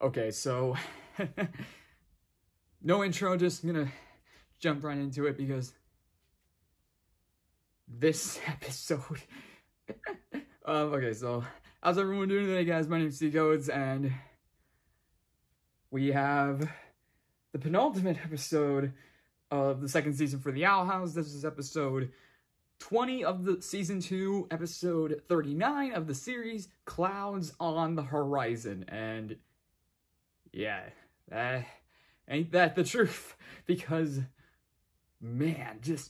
Okay, so no intro, just gonna jump right into it because this episode. Okay, so how's everyone doing today, guys? My name's C.A.T.S, and we have the penultimate episode of the second season for the Owl House. This is episode 20 of the season 2, episode 39 of the series, Clouds on the Horizon. And yeah, ain't that the truth? Because, man, this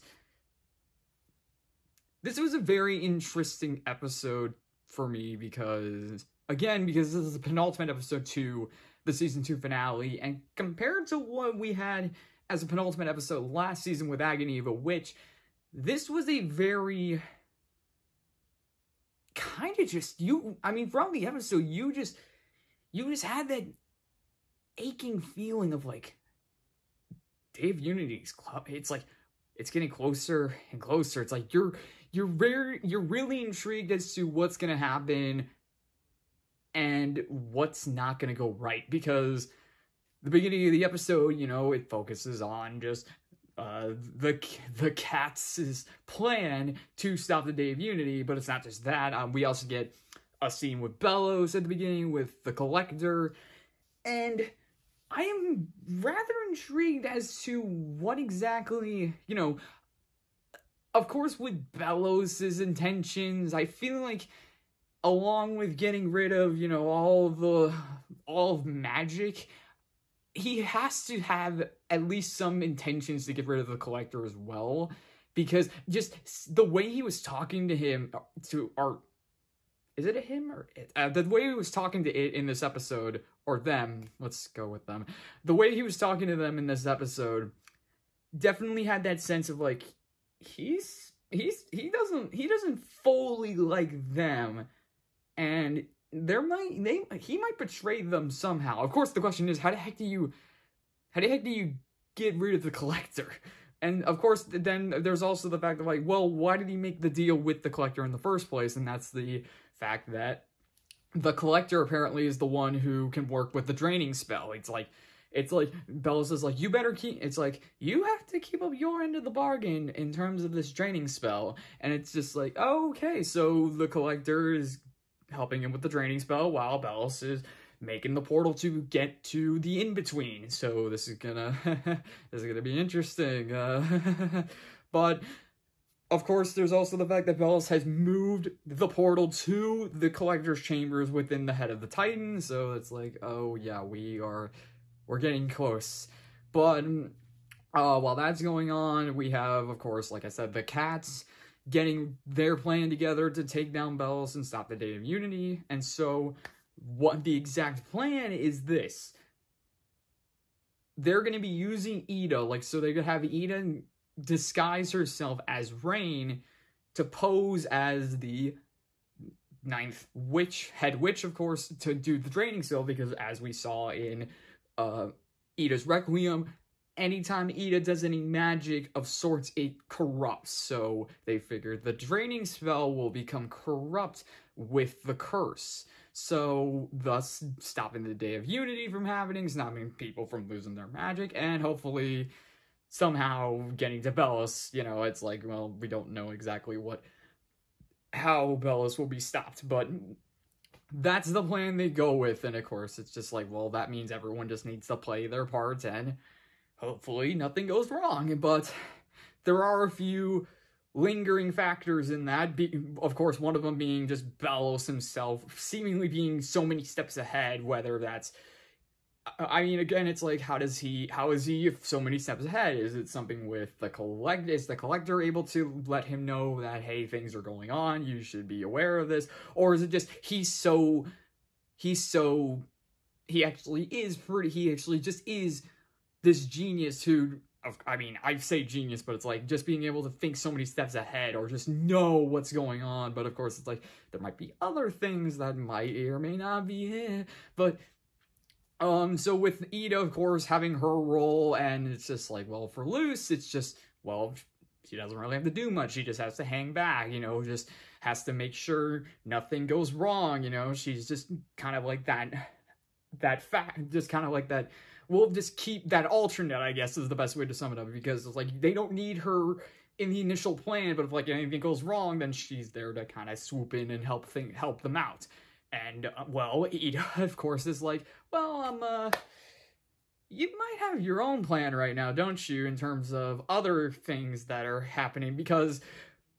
was a very interesting episode for me because this is the penultimate episode to the season 2 finale, and compared to what we had as a penultimate episode last season with Agony of a Witch, this was a very kind of just, throughout the episode, you just had that aching feeling of like, Day of Unity's club. It's like, it's getting closer and closer. It's like, you're really intrigued as to what's gonna happen and what's not gonna go right, because the beginning of the episode, it focuses on just the C.A.T.'s plan to stop the Day of Unity, but it's not just that. We also get a scene with Bellows at the beginning with the Collector, and I am rather intrigued as to what exactly, of course with Bellows' intentions, I feel like along with getting rid of, all of magic, he has to have at least some intentions to get rid of the Collector as well, because just the way he was talking to him, is it a him or it? The way he was talking to it in this episode, or them, let's go with them. The way he was talking to them in this episode definitely had that sense of like, he doesn't fully like them, and he might betray them somehow. Of course, the question is, how the heck do you get rid of the Collector? And of course, then there's also the fact of like, well, why did he make the deal with the Collector in the first place? And that's the fact that the Collector apparently is the one who can work with the draining spell. It's like Bellows is like, you have to keep up your end of the bargain in terms of this draining spell. And it's just like, oh, okay, so the Collector is helping him with the draining spell while Bellows is making the portal to get to the in-between. So this is gonna be interesting. But of course, there's also the fact that Bellows has moved the portal to the Collector's chambers within the head of the Titan. So it's like, oh yeah, we're getting close. But while that's going on, we have, of course, like I said, the C.A.T.s getting their plan together to take down Bellows and stop the Day of Unity. And so what the exact plan is this. They're going to be using Ida, so they're going to have Ida disguise herself as Rain to pose as the 9th head witch, of course, to do the draining spell, because as we saw in Ida's Requiem, anytime Ida does any magic of sorts, it corrupts. So they figured the draining spell will become corrupt with the curse. So thus stopping the Day of Unity from happening, stopping people from losing their magic, and hopefully somehow getting to Bellows. It's like, well, we don't know exactly how Bellows will be stopped, but that's the plan they go with. And of course, it's just like, well, that means everyone just needs to play their parts and hopefully nothing goes wrong. But there are a few lingering factors in that. Of course, one of them being just Bellows himself seemingly being so many steps ahead, whether that's, again, it's like, how is he so many steps ahead? Is it something with the Collector? Is the Collector able to let him know that, hey, things are going on, you should be aware of this? Or is it just, he actually just is this genius who, I say genius, but it's like just being able to think so many steps ahead or just know what's going on. But of course, it's like, there might be other things that might or may not be it. But so with Ida, of course, having her role, and it's just like, well, for Luce, it's just, well, she doesn't really have to do much. She just has to hang back, just has to make sure nothing goes wrong, she's just kind of like that fact, just kind of like that, we'll just keep that alternate, I guess, is the best way to sum it up, because it's like, they don't need her in the initial plan, but if like anything goes wrong, then she's there to kind of swoop in and help them out. And, well, Ida, of course, is like, well, you might have your own plan right now, don't you, in terms of other things that are happening, because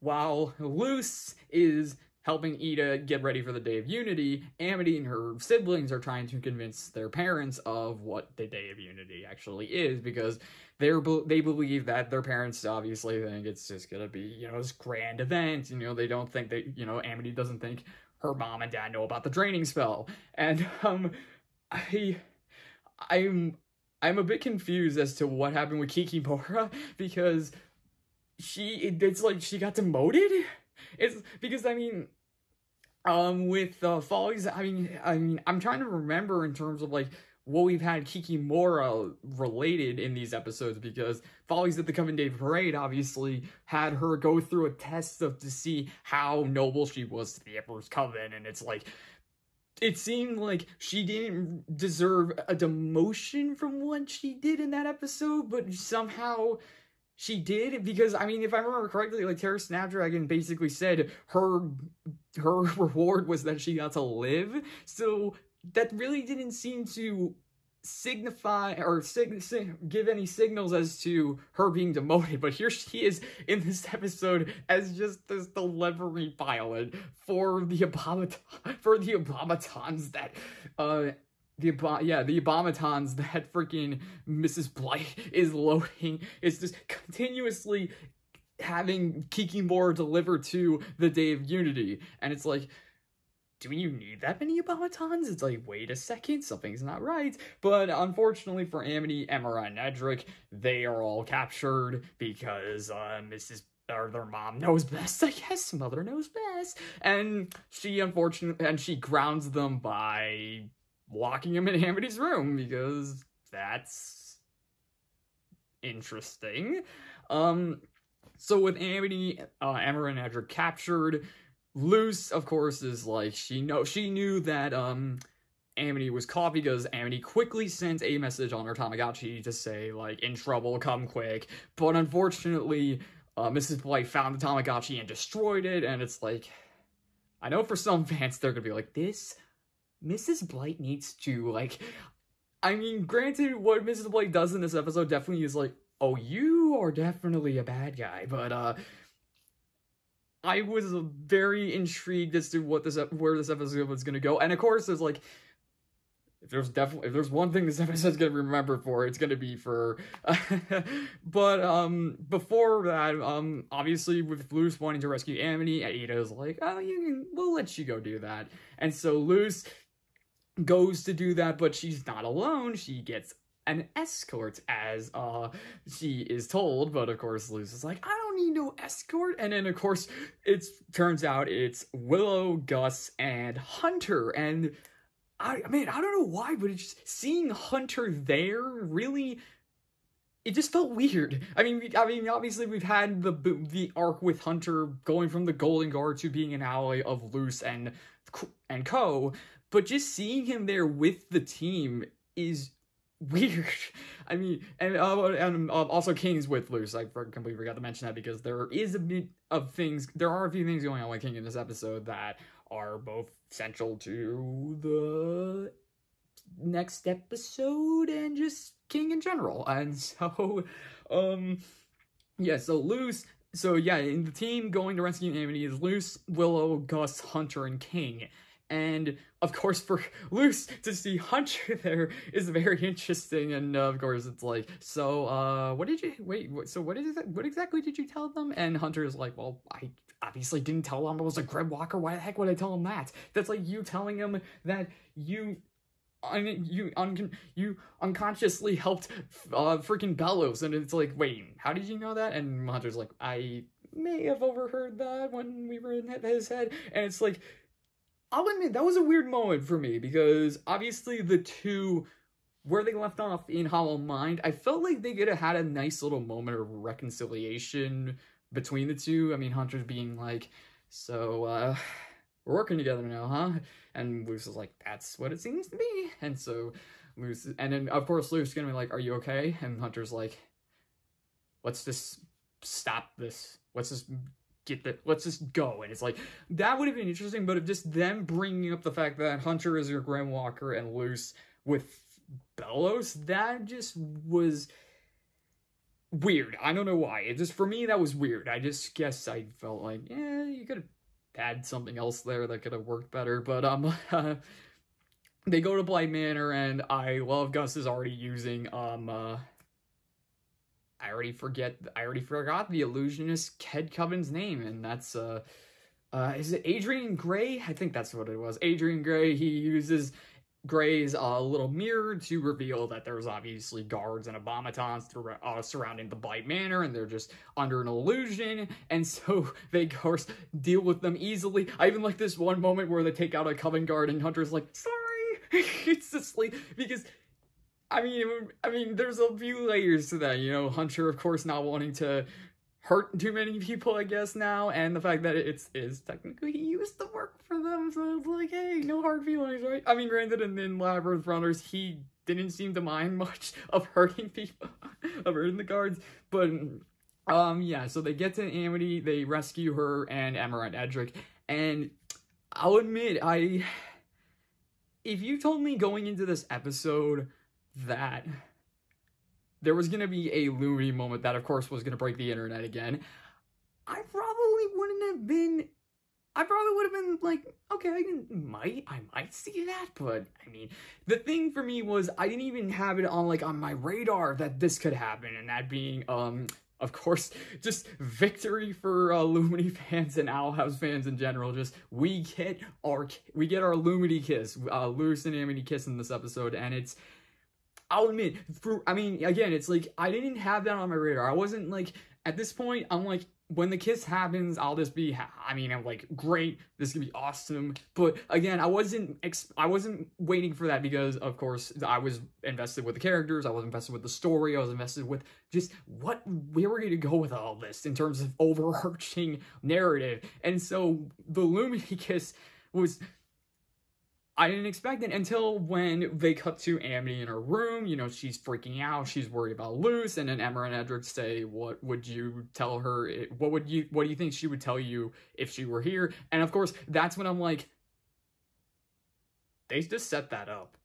while Luce is helping Ida get ready for the Day of Unity, Amity and her siblings are trying to convince their parents of what the Day of Unity actually is, because they believe that their parents obviously think it's just gonna be, you know, this grand event, you know, they don't think that, you know, Amity doesn't think her mom and dad know about the draining spell, and, I'm a bit confused as to what happened with Kikimora, because it's like she got demoted? It's because, I mean, with Follies, I mean, I'm trying to remember in terms of like what we've had Kikimora related in these episodes, because Follies at the Coven Day Parade obviously had her go through a test to see how noble she was to the Emperor's Coven, and it's like, it seemed like she didn't deserve a demotion from what she did in that episode, but somehow she did, because, I mean, if I remember correctly, like, Terra Snapdragon basically said her reward was that she got to live, so that really didn't seem to signify or give any signals as to her being demoted, but here she is in this episode as just this delivery pilot for the abomatons that the abomatons that freaking Mrs. Blight is loading, is just continuously having Kikimora delivered to the Day of Unity, and it's like, do you need that many abomatons? It's like, wait a second, something's not right. But unfortunately for Amity, Emira, and Edric, they are all captured because their mom knows best, I guess. Mother knows best. And she grounds them by locking them in Amity's room, because that's interesting. So with Amity, Emira, and Edric captured, Luce, of course, is like, she knew that Amity was caught, because Amity quickly sent a message on her Tamagotchi to say, like, in trouble, come quick. But unfortunately, Mrs. Blight found the Tamagotchi and destroyed it, and it's like, I know for some fans they're gonna be like, this Mrs. Blight needs to, like, I mean, granted, what Mrs. Blight does in this episode definitely is like, oh, you are definitely a bad guy, but I was very intrigued as to where this episode was gonna go, and of course, there's like, if there's one thing this episode's gonna be remembered for, it's gonna be for. But before that, obviously with Luce wanting to rescue Amity, Ida's like, oh, we'll let you go do that, and so Luce goes to do that, but she's not alone. She gets an escort, as she is told, but of course Luce is like, I don't need no escort, and then of course turns out it's Willow, Gus, and Hunter, and I mean, I don't know why, but it's just seeing Hunter there really, it just felt weird. I mean, obviously we've had the arc with Hunter going from the Golden Guard to being an ally of Luce and Co, but just seeing him there with the team is weird. I mean, and also King's with Luce. I completely forgot to mention that, because there are a few things going on with King in this episode that are both central to the next episode and just King in general. And so, yeah, so Luce, in the team going to rescue Amity is Luce, Willow, Gus, Hunter, and King. And, of course, for Luce to see Hunter there is very interesting, and, of course, it's like, so, what exactly did you tell them? And Hunter is like, well, I obviously didn't tell them I was a Grim Walker, why the heck would I tell them that? That's like you telling them that you unconsciously helped, freaking Bellows, and it's like, wait, how did you know that? And Hunter's like, I may have overheard that when we were in his head, and it's like, I'll admit, that was a weird moment for me, because obviously the two, where they left off in Hollow Mind, I felt like they could have had a nice little moment of reconciliation between the two. I mean, Hunter's being like, so, we're working together now, huh? And Luce is like, that's what it seems to be. And so Luce, and then of course Luce's gonna be like, are you okay? And Hunter's like, let's just stop this. Let's just let's just go. And it's like, that would have been interesting, but if just them bringing up the fact that Hunter is your Grimwalker and Luce with Bellows, that just was weird. I don't know why. It just, for me, that was weird. I just guess I felt like, yeah, you could have had something else there that could have worked better. But they go to Blight Manor, and I love Gus is already using I already forgot the illusionist Ked Coven's name, and that's is it Adrian Gray? I think that's what it was. Adrian Gray. He uses Gray's little mirror to reveal that there's obviously guards and abomatons surrounding the Blight Manor, and they're just under an illusion, and so they, of course, deal with them easily. I even like this one moment where they take out a Coven guard, and Hunter's like, sorry! It's just like, because, I mean, there's a few layers to that, you know, Hunter, of course, not wanting to hurt too many people, I guess, now, and the fact that it is technically he used to work for them, so it's like, hey, no hard feelings, right? I mean, granted, in Labyrinth Runners, he didn't seem to mind much of hurting people, of hurting the guards, but, yeah, so they get to Amity, they rescue her and Emira and Edric, and I'll admit, if you told me going into this episode that there was going to be a Lumity moment that, of course, was going to break the internet again, I probably would have been like, okay, I might see that, but, I mean, the thing for me was, I didn't even have it on my radar that this could happen, and that being, of course, just victory for Lumity fans and Owl House fans in general. Just, we get our Lumity kiss, Luce and Amity kiss in this episode, and it's, I'll admit, again, it's like, I didn't have that on my radar. I wasn't like, at this point, I'm like, when the kiss happens, I'll just be, I'm like, great, this is gonna be awesome. But again, I wasn't waiting for that because, of course, I was invested with the characters, I was invested with the story, I was invested with just where we're gonna go with all this in terms of overarching narrative. And so the Lumity kiss was, I didn't expect it until when they cut to Amity in her room. You know, she's freaking out. She's worried about Luce. And then Emma and Edric say, what would you tell her? What do you think she would tell you if she were here? And of course, that's when I'm like, they just set that up.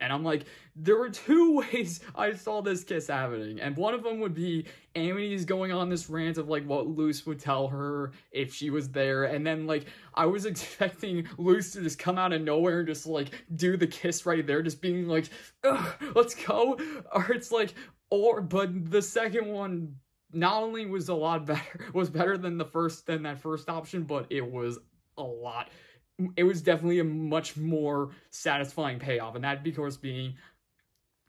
And I'm like, there were two ways I saw this kiss happening. And one of them would be Amity's going on this rant of, like, what Luce would tell her if she was there. And then, like, I was expecting Luce to just come out of nowhere and just, like, do the kiss right there. Just being like, ugh, let's go. Or it's like, but the second one not only was a lot better, was better than that first option, but it was definitely a much more satisfying payoff, and that, of course, being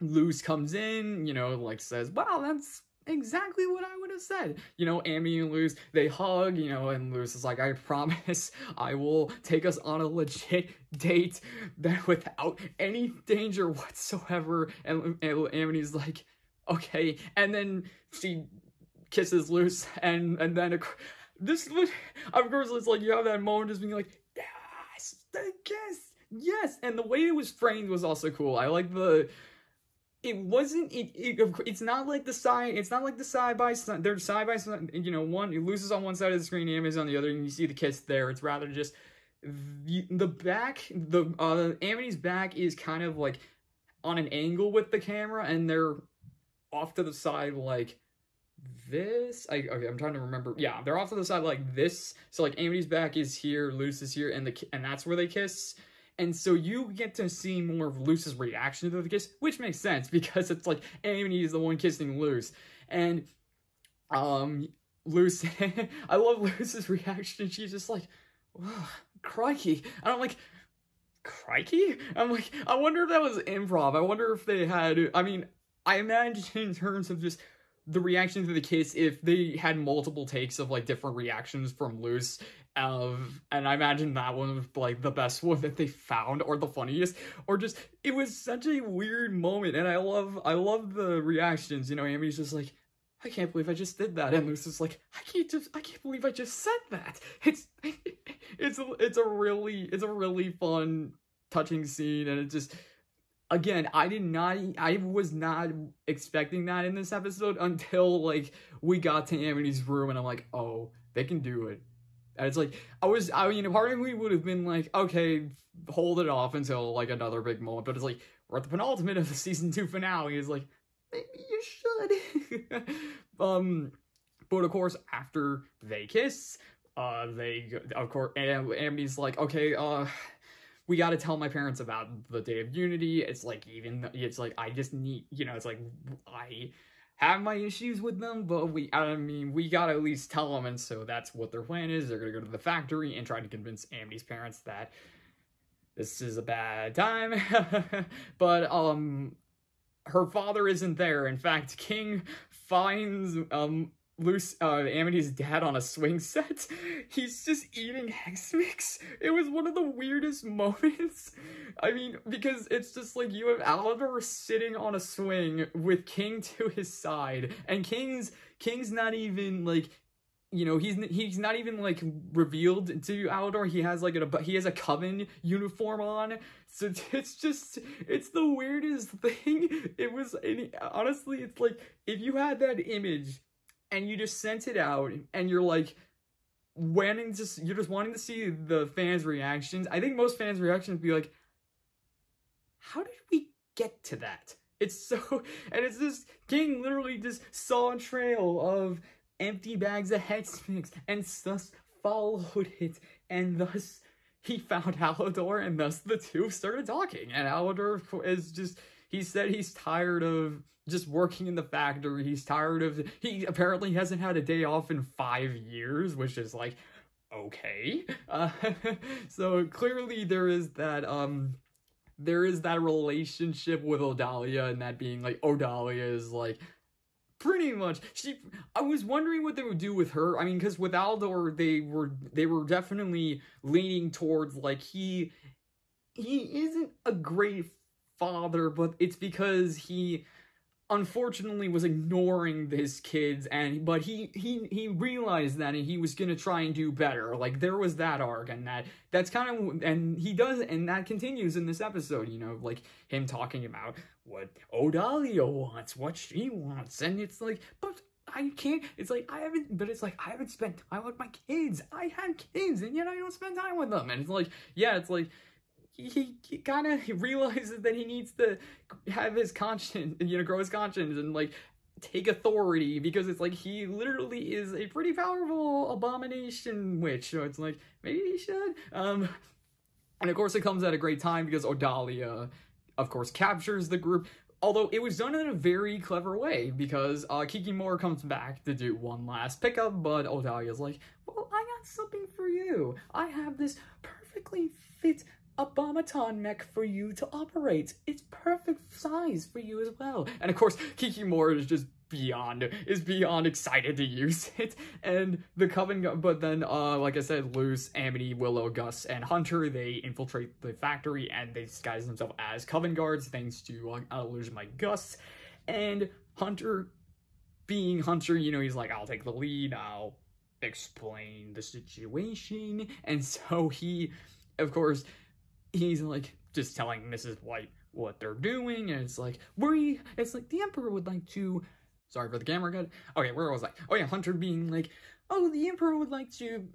Luce comes in, you know, like, says, wow, that's exactly what I would have said. You know, Amity and Luce, they hug, you know, and Luce is like, I promise I will take us on a legit date that without any danger whatsoever, and Amity's like, okay, and then she kisses Luce, and then, this, of course, it's like, you have that moment just being like, yes, and the way it was framed was also cool. I like it's not like the side by side, they're side by side, you know, Luce is on one side of the screen, Amy's on the other, and you see the kiss there. It's rather just the back, Amity's back is kind of like on an angle with the camera, and they're off to the side like this. Okay, I'm trying to remember. Yeah, they're off to the side like this. So like Amity's back is here, Luce is here, and that's where they kiss. And so you get to see more of Luce's reaction to the kiss, which makes sense because it's like Amity is the one kissing Luce. And Luce, I love Luce's reaction. She's just like, crikey. And I'm like, crikey? I'm like, I wonder if that was improv. I wonder if they had, I imagine in terms of just the reaction to the kiss, if they had multiple takes of like different reactions from Luce, and I imagine that one was like the best one that they found, or the funniest, or just, it was such a weird moment, and I love the reactions. You know, Amy's just like, I can't believe I just did that. And Lucy's like, I can't believe I just said that. It's a really fun, touching scene, and it just, again, I was not expecting that in this episode until, like, we got to Amity's room, and I'm like, oh, they can do it. And it's like, part of me would have been like, okay, hold it off until, like, another big moment, but it's like, we're at the penultimate of the season 2 finale, it's like, maybe you should. But of course, after they kiss, Amity's like, okay, we gotta tell my parents about the Day of Unity. It's like, I just need, it's like, I have my issues with them, but we gotta at least tell them, and so that's what their plan is. They're gonna go to the factory and try to convince Amity's parents that this is a bad time. But, her father isn't there. In fact, King finds, Amity's dad on a swing set. He's just eating Hex Mix. It was one of the weirdest moments. I mean, because it's just like, you have Alador sitting on a swing with King to his side, and King's not even, like, he's not even, like, revealed to Alador. He has, like, he has a Coven uniform on, so it's the weirdest thing. Honestly, it's like, if you had that image, and you just sent it out, and you're, like, you're just wanting to see the fans' reactions, I think most fans' reactions would be like, how did we get to that? It's so, and it's just, King literally just saw a trail of empty bags of Hex Mix, and thus followed it, and thus he found Alador, and thus the two started talking, and Alador is just, he said he's tired of just working in the factory, he apparently hasn't had a day off in 5 years, which is like, okay. So clearly there is that relationship with Odalia, and that being like, Odalia is like, pretty much, I was wondering what they would do with her. I mean, because with Alador, they were definitely leaning towards, like, he isn't a great father, but it's because he unfortunately was ignoring his kids, but he realized that, and he was gonna try and do better. Like, there was that arc, and that's kind of, and he does, and that continues in this episode, like, him talking about what Odalia wants, what she wants, and it's like, but I can't, it's like, I haven't spent time with my kids. I have kids, and yet I don't spend time with them, and it's like, yeah, it's like, he kind of realizes that he needs to have his conscience, grow his conscience, and, like, take authority, because it's like, he literally is a pretty powerful abomination witch, so it's like, maybe he should. And of course it comes at a great time, because Odalia, of course, captures the group, although it was done in a very clever way, because Kikimora comes back to do one last pickup, but Odalia's like, well, I got something for you. I have this perfectly fit Abomaton mech for you to operate. It's perfect size for you as well. And of course, Kikimora is just beyond excited to use it. And the Coven, but then, like I said, Luce, Amity, Willow, Gus, and Hunter, they infiltrate the factory, and they disguise themselves as Coven guards, thanks to an illusion by Gus. And Hunter, being Hunter, he's like, I'll take the lead, I'll explain the situation. And so he, of course, he's like just telling Mrs. White what they're doing, and it's like, the Emperor would like to, sorry for the camera cut. Okay, where was I? Oh yeah, Hunter being like, oh, the Emperor would like to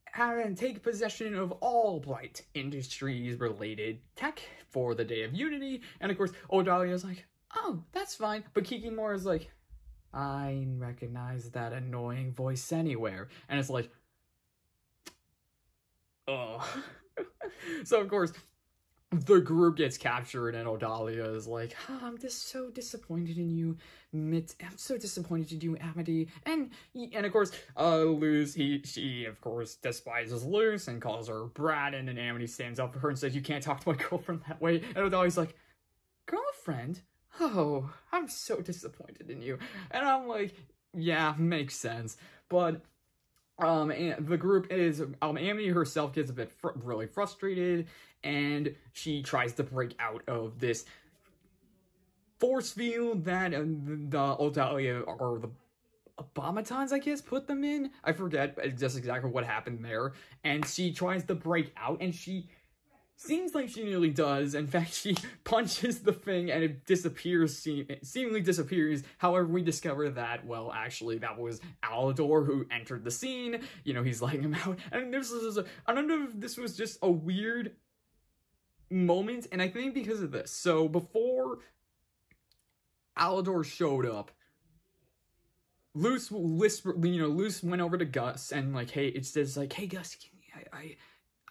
have and take possession of all Blight Industries related tech for the Day of Unity. And of course, Odalia's like, oh, that's fine. But Kikimora's like, I recognize that annoying voice anywhere. And it's like, ugh. So of course, the group gets captured, and Odalia is like, oh, I'm just so disappointed in you, I'm so disappointed in you, Amity. And of course, Luce, she of course despises Luce and calls her brat, and then Amity stands up for her and says, you can't talk to my girlfriend that way. And Odalia's like, girlfriend? Oh, I'm so disappointed in you. And I'm like, yeah, makes sense. But and the group is, Amity herself gets a bit really frustrated, and she tries to break out of this force field that the Odalia, or the automatons, I guess, put them in. I forget just exactly what happened there. And she tries to break out, and she seems like she nearly does. In fact, she punches the thing, and it disappears, seemingly disappears. However, we discover that, well, actually, that was Alador who entered the scene. You know, he's letting him out. And I don't know if this was just a weird moment, and I think because of this. So, before Alador showed up, Luce went over to Gus and like, hey, it's just like, hey Gus, I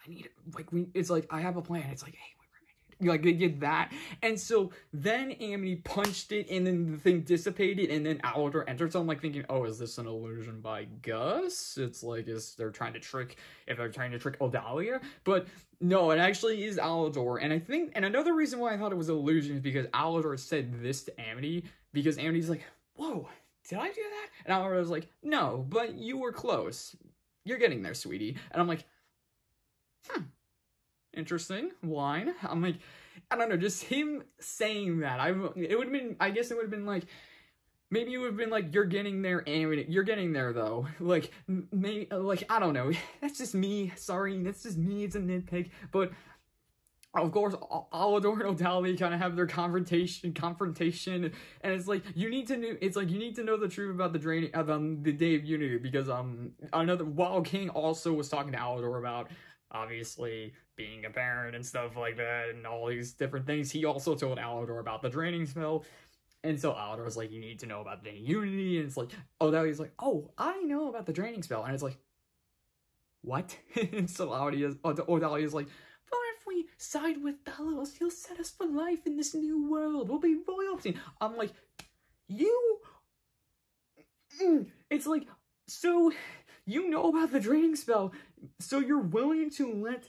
need like it's like I have a plan. It's like, hey, like they did that, and so then Amity punched it, and then the thing dissipated, and then Alador entered. So I'm like thinking, oh, is this an illusion by Gus? It's like, if they're trying to trick Odalia, but no, it actually is Alador. And I think, and another reason why I thought it was an illusion is because Alador said this to Amity, because Amity's like, whoa, did I do that? And Alador was like, no, but you were close. You're getting there, sweetie. And I'm like, interesting line. I'm like, I don't know, just him saying that. I guess it would have been like, maybe it would have been like, you're getting there, Amity. You're getting there, though. Like, maybe, like, I don't know. That's just me. Sorry, that's just me. It's a nitpick. But of course, Alador and Odalia kind of have their confrontation, and it's like, you need to know the truth about the Day of Unity, because Wild King also was talking to Alador about, obviously, being a parent and stuff like that, and all these different things. He also told Alador about the draining spell, and so Alador was like, you need to know about the Day of Unity, and it's like, Odalia's like, oh, I know about the draining spell, and it's like, what? And so Odalia's like, but if we side with Talos, he'll set us for life in this new world. We'll be royalty. I'm like, it's like, so you know about the draining spell, so you're willing to let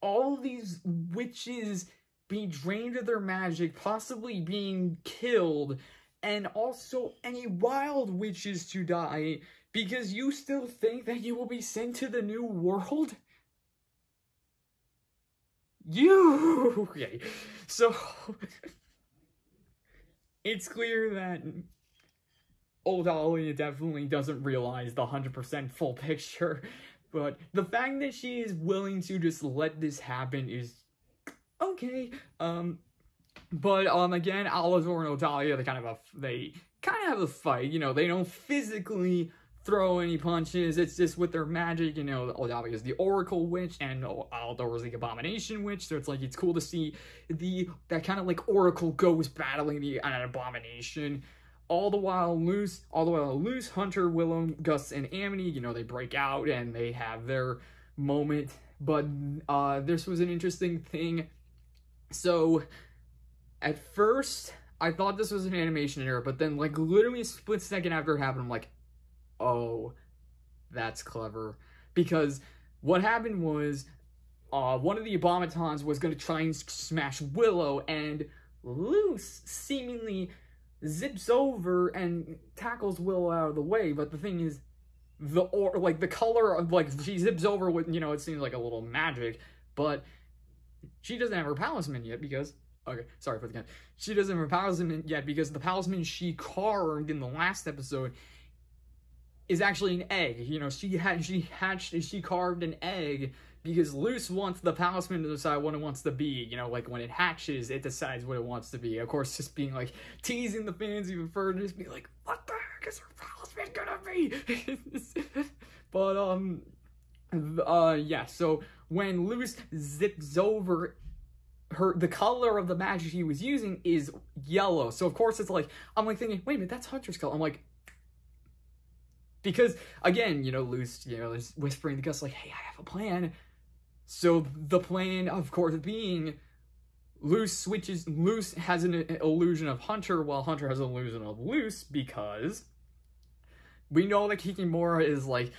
all these witches be drained of their magic, possibly being killed, and also any wild witches to die, because you still think that you will be sent to the new world? Okay, so it's clear that Odalia definitely doesn't realize the 100% full picture, but the fact that she is willing to just let this happen is okay. But again, Alador and Odalia, they kind of have a fight. You know, they don't physically throw any punches. It's just with their magic. You know, Odalia is the Oracle Witch, and Alador is the Abomination Witch. So it's like, it's cool to see that kind of like Oracle ghost battling an Abomination. All the while, Luce, Hunter, Willow, Gus, and Amity, you know, they break out and they have their moment. But this was an interesting thing. So, at first, I thought this was an animation error, but then, like, literally a split second after it happened, I'm like, oh, that's clever. Because what happened was, one of the Abomatons was going to try and smash Willow, and Luce seemingly zips over and tackles Willow out of the way. But the thing is, the color of, like, she zips over with, you know, it seems like a little magic, but she doesn't have her talisman yet because, okay, sorry for the count. She doesn't have her talisman yet because the talisman she carved in the last episode is actually an egg. You know, she carved an egg because Luce wants the talisman to decide what it wants to be. You know, like when it hatches, it decides what it wants to be. Of course, just being like, teasing the fans even further, just be like, what the heck is her talisman gonna be? But, yeah, so when Luce zips over, the color of the magic he was using is yellow. So, of course, it's like, I'm like thinking, wait a minute, that's Hunter's color. I'm like, because, again, you know, Luce, you know, is whispering to Gus, like, hey, I have a plan. So, the plan, of course, being, Luce has an illusion of Hunter, while Hunter has an illusion of Luce, because we know that Kikimora is, like,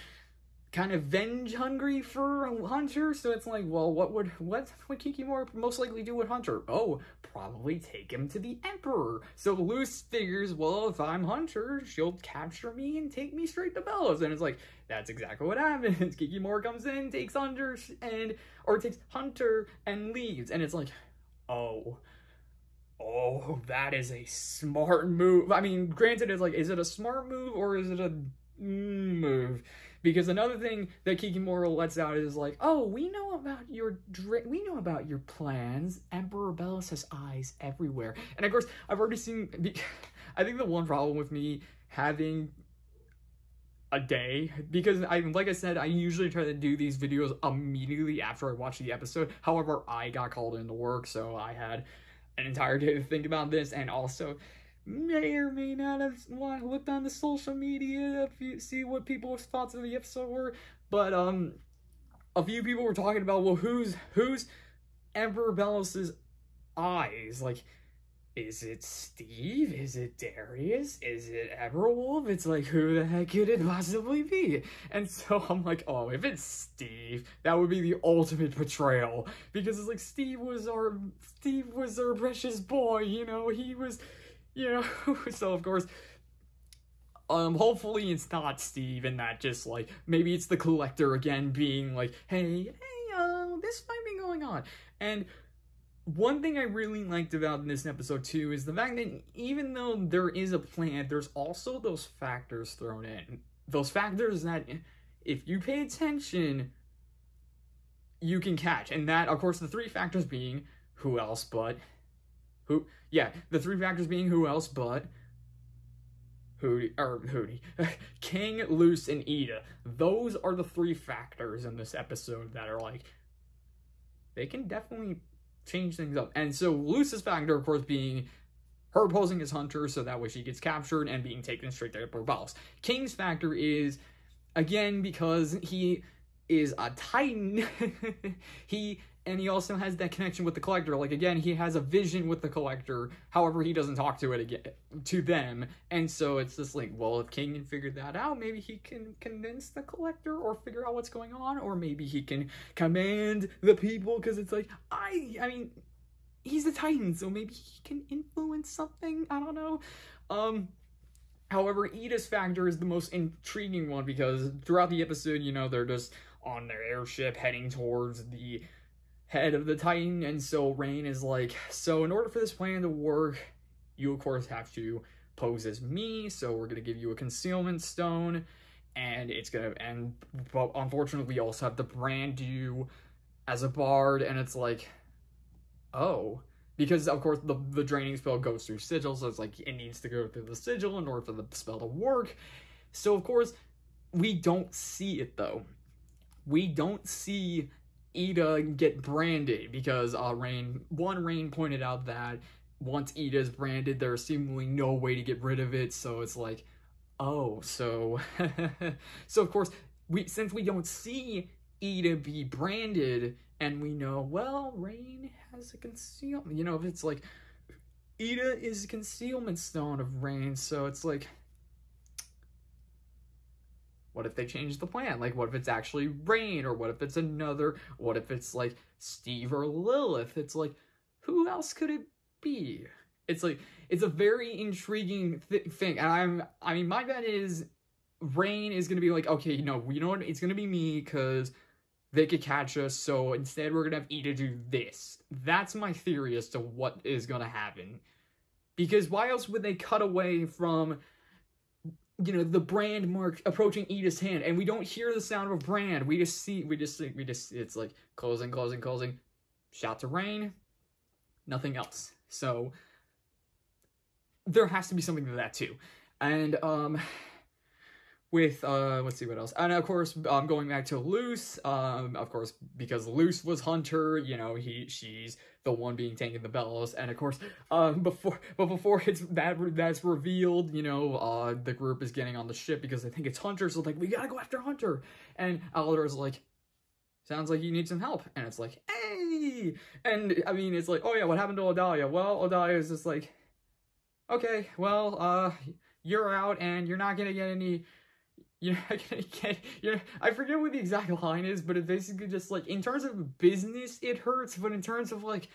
kind of venge-hungry for Hunter, so it's like, well, what would Kikimora most likely do with Hunter? Oh, probably take him to the Emperor. So Luce figures, well, if I'm Hunter, she'll capture me and take me straight to Bellows. And it's like, that's exactly what happens. Kikimora comes in, takes takes Hunter and leaves. And it's like, oh, oh, that is a smart move. I mean, granted, it's like, is it a smart move or is it a move? Because another thing that Kikimora lets out is like, oh, we know about your plans. Emperor Bellis has eyes everywhere. And of course, I've already seen, I think the one problem with me having a day, because like I said, I usually try to do these videos immediately after I watch the episode. However, I got called into work, so I had an entire day to think about this, and also may or may not have looked on the social media to see what people's thoughts of the episode were. But a few people were talking about, well, who's Emperor Bellis's eyes? Like, is it Steve? Is it Darius? Is it Eberwolf? It's like, who the heck could it possibly be? And so I'm like, oh, if it's Steve, that would be the ultimate betrayal. Because it's like, Steve was our precious boy, you know, he was, you know. So of course, hopefully it's not Steve, and that just like, maybe it's the Collector again being like, hey, this might be going on. And one thing I really liked about this episode too is the fact that even though there is a plan, there's also those factors thrown in. Those factors that, if you pay attention, you can catch. And that, of course, the three factors being who else but Hootie. King, Luce, and Ida. Those are the three factors in this episode that are like, they can definitely change things up. And so Luce's factor, of course, being her posing as Hunter, so that way she gets captured and being taken straight to Emperor Bellis. King's factor is, again, because he is a Titan, he also has that connection with the Collector. Like, again, he has a vision with the Collector, however, he doesn't talk to them, and so it's just like, well, if King can figure that out, maybe he can convince the Collector or figure out what's going on, or maybe he can command the people, because it's like, I mean, he's a Titan, so maybe he can influence something, I don't know. However, Ida's factor is the most intriguing one, because throughout the episode, you know, they're just on their airship heading towards the head of the Titan, and so Rain is like, so in order for this plan to work, you of course have to pose as me, so we're gonna give you a concealment stone, and but unfortunately we also have to brand you as a bard, and it's like, oh, because of course the draining spell goes through sigil, so it's like, it needs to go through the sigil in order for the spell to work. So of course, we don't see it though. We don't see Ida get branded, because Rain pointed out that once Ida is branded, there's seemingly no way to get rid of it, so it's like, oh, so so of course, since we don't see Ida be branded, and we know, well, Rain has a concealment, you know, if it's like, Ida is a concealment stone of Rain, so it's like, what if they change the plan? Like, what if it's actually Rain? Or what if it's what if it's like Steve or Lilith? It's like, who else could it be? It's like, it's a very intriguing thing. And I mean, my bet is Rain is going to be like, okay, you know what? It's going to be me, because they could catch us. So instead, we're going to have Ida do this. That's my theory as to what is going to happen. Because why else would they cut away from, you know, the brand mark approaching Ida's hand, and we don't hear the sound of a brand. We just see, it's like closing, shout to Rain, nothing else. So there has to be something to that too. And with let's see what else. And of course, going back to Luce, of course, because Luce was Hunter, you know, she's the one being taken the bellows, and of course, before that's revealed, you know, the group is getting on the ship because they think it's Hunter, so like, we gotta go after Hunter, and Alador's like, sounds like you need some help, and it's like, hey, and I mean, it's like, oh yeah, what happened to Odalia? Well, Odalia is just like, okay, well, you're out, and you're not gonna get any. You're not gonna get, I forget what the exact line is, but it's basically just like, in terms of business, it hurts, but in terms of like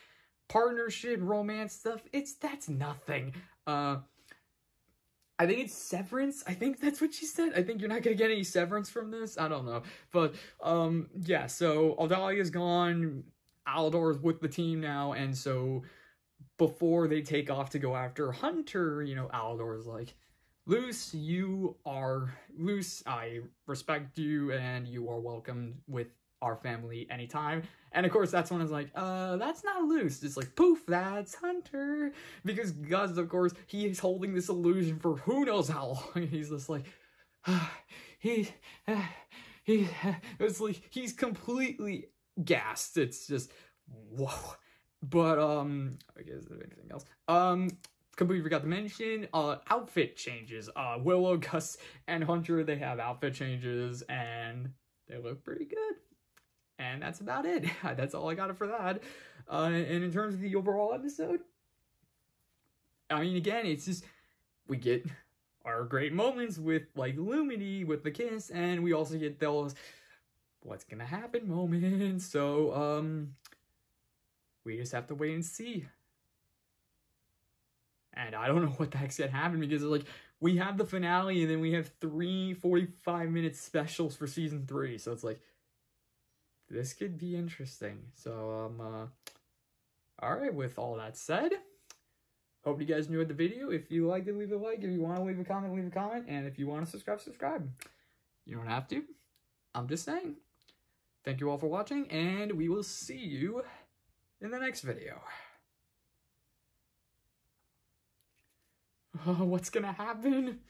partnership, romance stuff, that's nothing. I think it's severance. I think that's what she said. I think you're not gonna get any severance from this. I don't know. But, yeah, so Odalia's gone, Alador's with the team now, and so before they take off to go after Hunter, you know, Alador's like, Luce, I respect you, and you are welcome with our family anytime. And of course, that's when it's like, that's not Luce. It's like, poof, that's Hunter. Because Gus, of course, he is holding this illusion for who knows how long. He's just like, it's like, he's completely gassed. It's just, whoa. But, I guess there's anything else. Completely forgot to mention, outfit changes. Willow, Gus, and Hunter, they have outfit changes, and they look pretty good. And that's about it. That's all I got for that. And in terms of the overall episode, I mean, again, it's just, we get our great moments with, like, Amity with the kiss, and we also get those what's gonna happen moments. So, we just have to wait and see. And I don't know what the heck's gonna happen, because, like, we have the finale, and then we have 3 45-minute specials for season 3. So it's like, this could be interesting. So, alright, with all that said, hope you guys enjoyed the video. If you liked it, leave a like. If you want to leave a comment, leave a comment. And if you want to subscribe, subscribe. You don't have to. I'm just saying. Thank you all for watching, and we will see you in the next video. What's gonna happen?